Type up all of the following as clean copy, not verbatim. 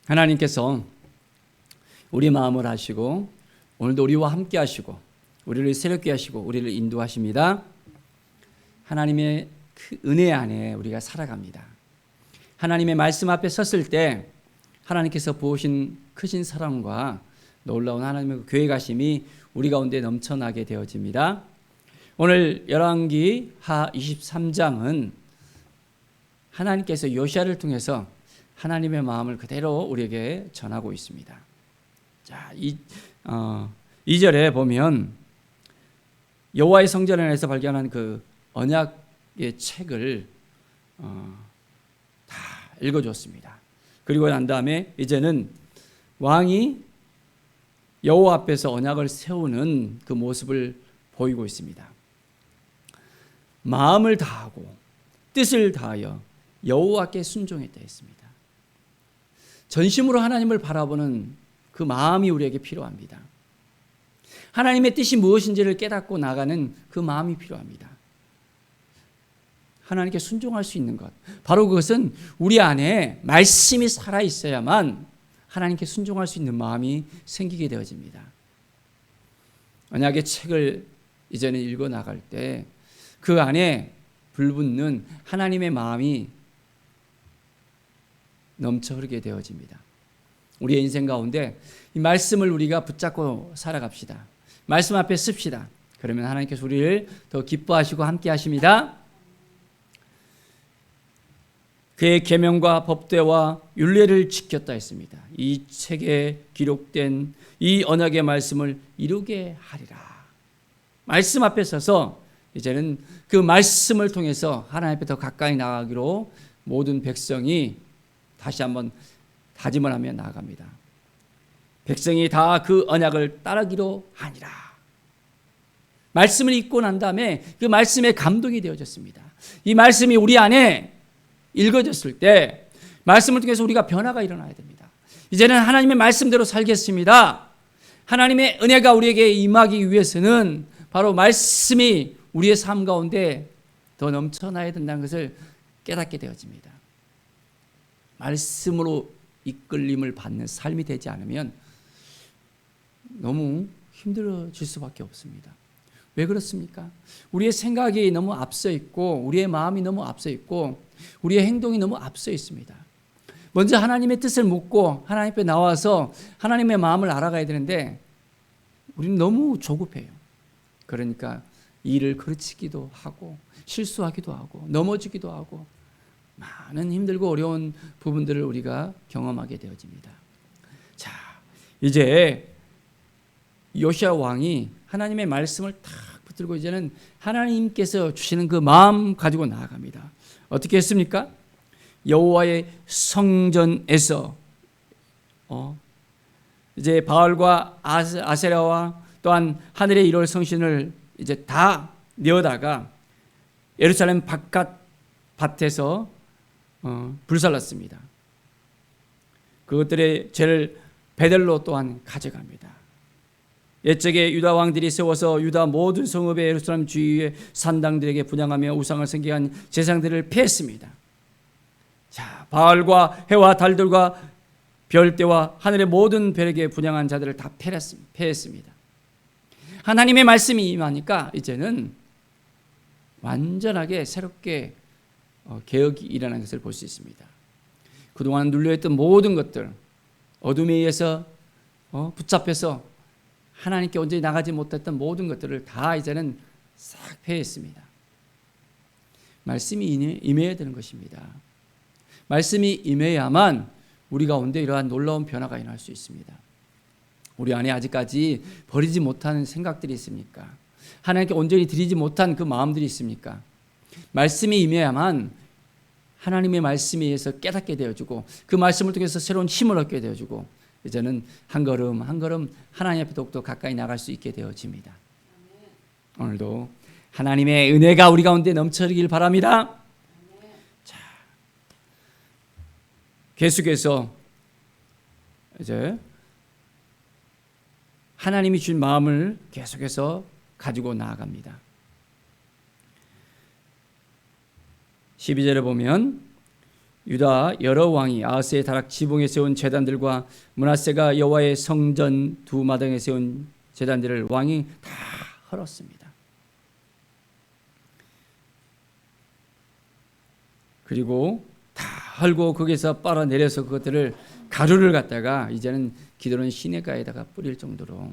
하나님께서 우리 마음을 하시고 오늘도 우리와 함께 하시고 우리를 새롭게 하시고 우리를 인도하십니다. 하나님의 그 은혜 안에 우리가 살아갑니다. 하나님의 말씀 앞에 섰을 때 하나님께서 부으신 크신 사랑과 놀라운 하나님의 계획하심이 우리 가운데 넘쳐나게 되어집니다. 오늘 열왕기 하 23장은 하나님께서 요시야를 통해서 하나님의 마음을 그대로 우리에게 전하고 있습니다. 자, 2절에 보면 여호와의 성전 안에서 발견한 그 언약의 책을 다 읽어줬습니다. 그리고 난 다음에 이제는 왕이 여호와 앞에서 언약을 세우는 그 모습을 보이고 있습니다. 마음을 다하고 뜻을 다하여 여호와께 순종했다 했습니다. 전심으로 하나님을 바라보는 그 마음이 우리에게 필요합니다. 하나님의 뜻이 무엇인지를 깨닫고 나가는 그 마음이 필요합니다. 하나님께 순종할 수 있는 것, 바로 그것은 우리 안에 말씀이 살아있어야만 하나님께 순종할 수 있는 마음이 생기게 되어집니다. 언약의 책을 이제는 읽어 나갈 때 그 안에 불붙는 하나님의 마음이 넘쳐 흐르게 되어집니다. 우리의 인생 가운데 이 말씀을 우리가 붙잡고 살아갑시다. 말씀 앞에 씁시다. 그러면 하나님께서 우리를 더 기뻐하시고 함께 하십니다. 그의 계명과 법궤와 율례를 지켰다 했습니다. 이 책에 기록된 이 언약의 말씀을 이루게 하리라. 말씀 앞에 서서 이제는 그 말씀을 통해서 하나님 앞에 더 가까이 나가기로 모든 백성이 다시 한번 다짐을 하며 나아갑니다. 백성이 다 그 언약을 따르기로 하니라. 말씀을 읽고 난 다음에 그 말씀에 감동이 되어졌습니다. 이 말씀이 우리 안에 읽어졌을 때 말씀을 통해서 우리가 변화가 일어나야 됩니다. 이제는 하나님의 말씀대로 살겠습니다. 하나님의 은혜가 우리에게 임하기 위해서는 바로 말씀이 우리의 삶 가운데 더 넘쳐나야 된다는 것을 깨닫게 되어집니다. 말씀으로 이끌림을 받는 삶이 되지 않으면 너무 힘들어질 수밖에 없습니다. 왜 그렇습니까? 우리의 생각이 너무 앞서 있고 우리의 마음이 너무 앞서 있고 우리의 행동이 너무 앞서 있습니다. 먼저 하나님의 뜻을 묻고 하나님 앞에 나와서 하나님의 마음을 알아가야 되는데 우리는 너무 조급해요. 그러니까 일을 그르치기도 하고 실수하기도 하고 넘어지기도 하고 많은 힘들고 어려운 부분들을 우리가 경험하게 되어집니다. 자, 이제 요시야 왕이 하나님의 말씀을 탁 붙들고 이제는 하나님께서 주시는 그 마음 가지고 나아갑니다. 어떻게 했습니까? 여호와의 성전에서 이제 바알과 아세라와 또한 하늘의 1월 성신을 이제 다 내어다가 예루살렘 바깥 밭에서 불살랐습니다. 그것들의 죄를 베델로 또한 가져갑니다. 옛적에 유다 왕들이 세워서 유다 모든 성읍의 예루살렘 주위의 산당들에게 분향하며 우상을 섬기한 제상들을 폐했습니다. 자, 바알과 해와 달들과 별대와 하늘의 모든 별에게 분향한 자들을 다 폐했습니다. 하나님의 말씀이 임하니까 이제는 완전하게 새롭게 개혁이 일어나는 것을 볼 수 있습니다. 그동안 눌려있던 모든 것들, 어둠에 의해서 붙잡혀서 하나님께 온전히 나가지 못했던 모든 것들을 다 이제는 싹 폐했습니다. 말씀이 임해야 되는 것입니다. 말씀이 임해야만 우리 가운데 이러한 놀라운 변화가 일어날 수 있습니다. 우리 안에 아직까지 버리지 못하는 생각들이 있습니까? 하나님께 온전히 드리지 못한 그 마음들이 있습니까? 말씀이 임해야만 하나님의 말씀에 의해서 깨닫게 되어주고 그 말씀을 통해서 새로운 힘을 얻게 되어주고 이제는 한 걸음 한 걸음 하나님 앞에 더욱더 가까이 나갈 수 있게 되어집니다. 오늘도 하나님의 은혜가 우리 가운데 넘쳐나길 바랍니다. 자, 계속해서 이제 하나님이 주신 마음을 계속해서 가지고 나아갑니다. 12절에 보면 유다 여러 왕이 아하스의 다락 지붕에 세운 제단들과 므낫세가 여호와의 성전 두 마당에 세운 제단들을 왕이 다 헐었습니다. 그리고 다 헐고 거기서 빨아내려서 그것들을 가루를 갖다가 이제는 기드론 시내가에다가 뿌릴 정도로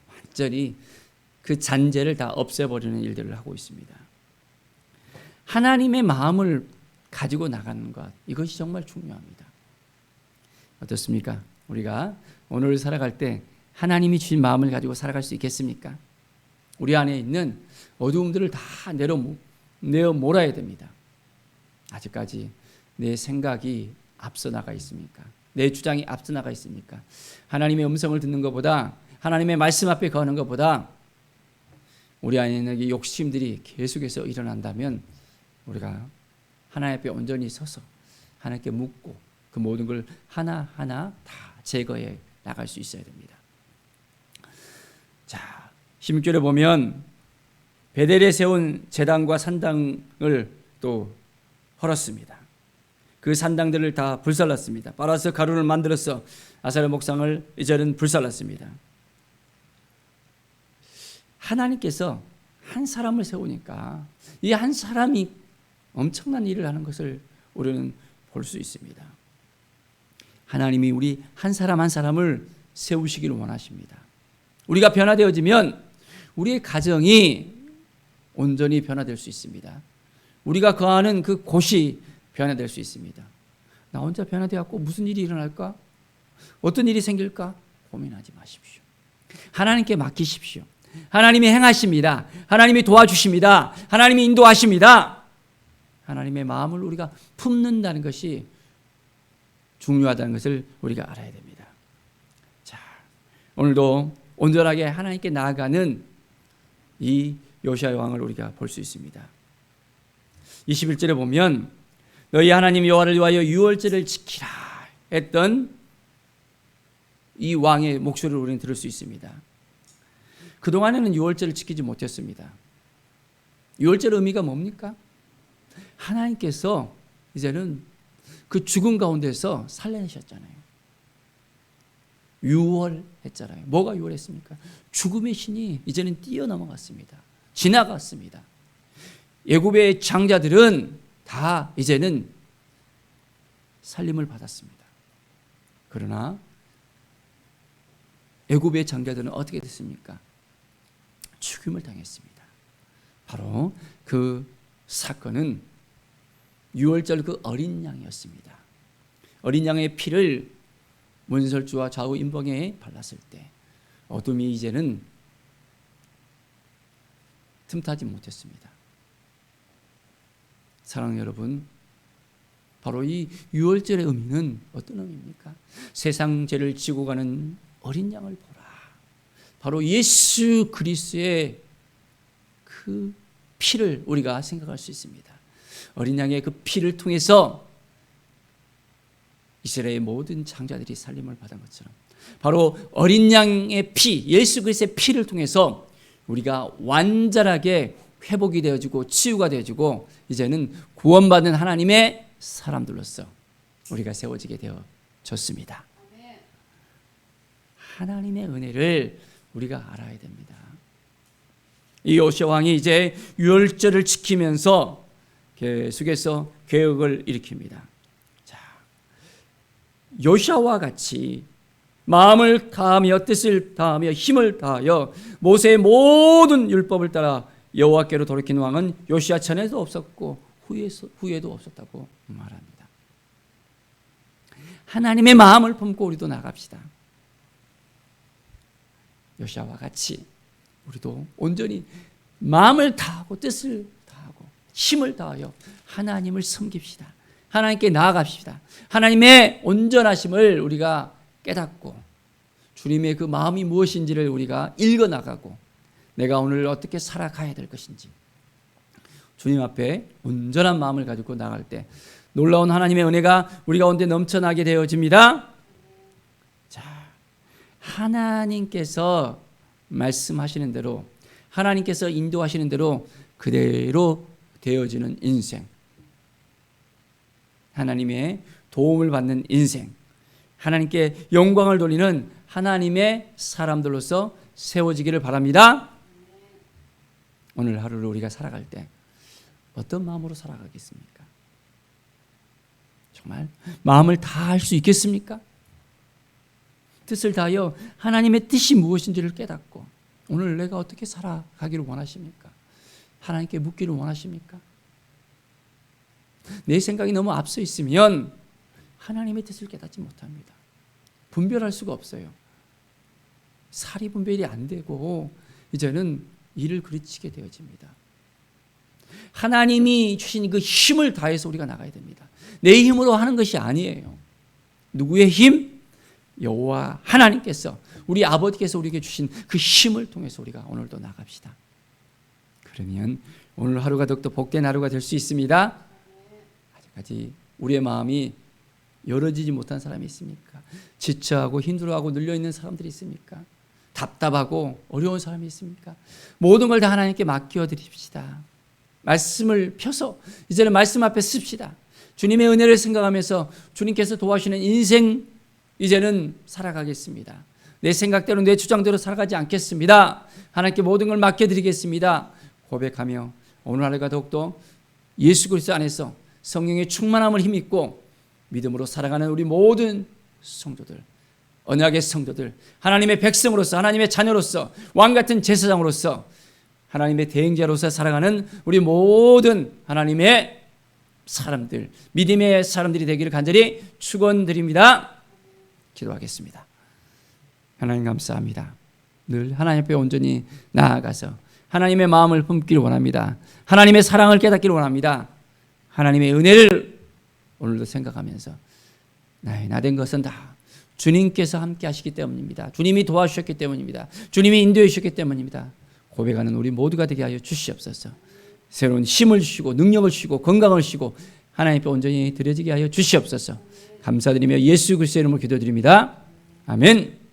완전히 그 잔재를 다 없애버리는 일들을 하고 있습니다. 하나님의 마음을 가지고 나가는 것, 이것이 정말 중요합니다. 어떻습니까? 우리가 오늘 살아갈 때 하나님이 주신 마음을 가지고 살아갈 수 있겠습니까? 우리 안에 있는 어두움들을 다 내어 몰아야 됩니다. 아직까지 내 생각이 앞서 나가 있습니까? 내 주장이 앞서 나가 있습니까? 하나님의 음성을 듣는 것보다, 하나님의 말씀 앞에 거하는 것보다 우리 안에 있는 욕심들이 계속해서 일어난다면 우리가 하나님 앞에 온전히 서서 하나님께 묻고 그 모든 걸 하나하나 다 제거해 나갈 수 있어야 됩니다. 자, 16절에 보면 베델에 세운 제단과 산당을 또 헐었습니다. 그 산당들을 다 불살랐습니다. 빨아서 가루를 만들어서 아사랴 목상을 이제는 불살랐습니다. 하나님께서 한 사람을 세우니까 이 한 사람이 엄청난 일을 하는 것을 우리는 볼 수 있습니다. 하나님이 우리 한 사람 한 사람을 세우시기를 원하십니다. 우리가 변화되어지면 우리의 가정이 온전히 변화될 수 있습니다. 우리가 거하는 그 곳이 변화될 수 있습니다. 나 혼자 변화되었고 무슨 일이 일어날까? 어떤 일이 생길까? 고민하지 마십시오. 하나님께 맡기십시오. 하나님이 행하십니다. 하나님이 도와주십니다. 하나님이 인도하십니다. 하나님의 마음을 우리가 품는다는 것이 중요하다는 것을 우리가 알아야 됩니다. 자, 오늘도 온전하게 하나님께 나아가는 이 요시야 왕을 우리가 볼 수 있습니다. 21절에 보면 너희 하나님 여호와를 위하여 유월절을 지키라 했던 이 왕의 목소리를 우리는 들을 수 있습니다. 그동안에는 유월절을 지키지 못했습니다. 유월절 의미가 뭡니까? 하나님께서 이제는 그 죽음 가운데서 살려내셨잖아요. 유월했잖아요. 뭐가 유월했습니까? 죽음의 신이 이제는 뛰어넘어갔습니다. 지나갔습니다. 애굽의 장자들은 다 이제는 살림을 받았습니다. 그러나 애굽의 장자들은 어떻게 됐습니까? 죽임을 당했습니다. 바로 그 사건은 유월절 그 어린 양이었습니다. 어린 양의 피를 문설주와 좌우 임봉에 발랐을 때 어둠이 이제는 틈타지 못했습니다. 사랑하는 여러분, 바로 이 유월절의 의미는 어떤 의미입니까? 세상 죄를 지고 가는 어린 양을 보라. 바로 예수 그리스도의 그 피를 우리가 생각할 수 있습니다. 어린 양의 그 피를 통해서 이스라엘의 모든 장자들이 살림을 받은 것처럼 바로 어린 양의 피, 예수 그리스도의 피를 통해서 우리가 완전하게 회복이 되어지고 치유가 되어지고 이제는 구원받는 하나님의 사람들로서 우리가 세워지게 되어졌습니다. 하나님의 은혜를 우리가 알아야 됩니다. 이 요시야 왕이 이제 유월절을 지키면서 계속해서 개혁을 일으킵니다. 자, 요시야와 같이 마음을 다하며 뜻을 다하며 힘을 다하여 모세의 모든 율법을 따라 여호와께로 돌이킨 왕은 요시야 전에도 없었고 후에도 없었다고 말합니다. 하나님의 마음을 품고 우리도 나갑시다. 요시야와 같이 우리도 온전히 마음을 다하고 뜻을 다하고 힘을 다하여 하나님을 섬깁시다. 하나님께 나아갑시다. 하나님의 온전하심을 우리가 깨닫고 주님의 그 마음이 무엇인지를 우리가 읽어나가고 내가 오늘 어떻게 살아가야 될 것인지 주님 앞에 온전한 마음을 가지고 나갈 때 놀라운 하나님의 은혜가 우리 가운데 넘쳐나게 되어집니다. 자, 하나님께서 말씀하시는 대로 하나님께서 인도하시는 대로 그대로 되어지는 인생. 하나님의 도움을 받는 인생, 하나님께 영광을 돌리는 하나님의 사람들로서 세워지기를 바랍니다. 오늘 하루를 우리가 살아갈 때 어떤 마음으로 살아가겠습니까? 정말 마음을 다할 수 있겠습니까? 뜻을 다하여 하나님의 뜻이 무엇인지를 깨닫고 오늘 내가 어떻게 살아가기를 원하십니까? 하나님께 묻기를 원하십니까? 내 생각이 너무 앞서 있으면 하나님의 뜻을 깨닫지 못합니다. 분별할 수가 없어요. 사리 분별이 안 되고 이제는 일을 그르치게 되어집니다. 하나님이 주신 그 힘을 다해서 우리가 나가야 됩니다. 내 힘으로 하는 것이 아니에요. 누구의 힘? 여호와 하나님께서, 우리 아버지께서 우리에게 주신 그 힘을 통해서 우리가 오늘도 나갑시다. 그러면 오늘 하루가 더욱더 복된 하루가 될 수 있습니다. 아직까지 우리의 마음이 열어지지 못한 사람이 있습니까? 지쳐하고 힘들어하고 눌려있는 사람들이 있습니까? 답답하고 어려운 사람이 있습니까? 모든 걸 다 하나님께 맡겨드립시다. 말씀을 펴서 이제는 말씀 앞에 씁시다. 주님의 은혜를 생각하면서 주님께서 도와주시는 인생 이제는 살아가겠습니다. 내 생각대로 내 주장대로 살아가지 않겠습니다. 하나님께 모든 걸 맡겨드리겠습니다. 고백하며 오늘 하루가 더욱더 예수 그리스도 안에서 성령의 충만함을 힘입고 믿음으로 살아가는 우리 모든 성도들, 언약의 성도들, 하나님의 백성으로서, 하나님의 자녀로서, 왕같은 제사장으로서, 하나님의 대행자로서 살아가는 우리 모든 하나님의 사람들, 믿음의 사람들이 되기를 간절히 축원드립니다. 기도하겠습니다. 하나님 감사합니다. 늘 하나님 앞에 온전히 나아가서 하나님의 마음을 품기를 원합니다. 하나님의 사랑을 깨닫기를 원합니다. 하나님의 은혜를 오늘도 생각하면서 나의 나된 것은 다 주님께서 함께 하시기 때문입니다. 주님이 도와주셨기 때문입니다. 주님이 인도해 주셨기 때문입니다. 고백하는 우리 모두가 되게 하여 주시옵소서. 새로운 힘을 주시고 능력을 주시고 건강을 주시고 하나님께 온전히 드려지게 하여 주시옵소서. 감사드리며 예수 그리스도의 이름으로 기도드립니다. 아멘.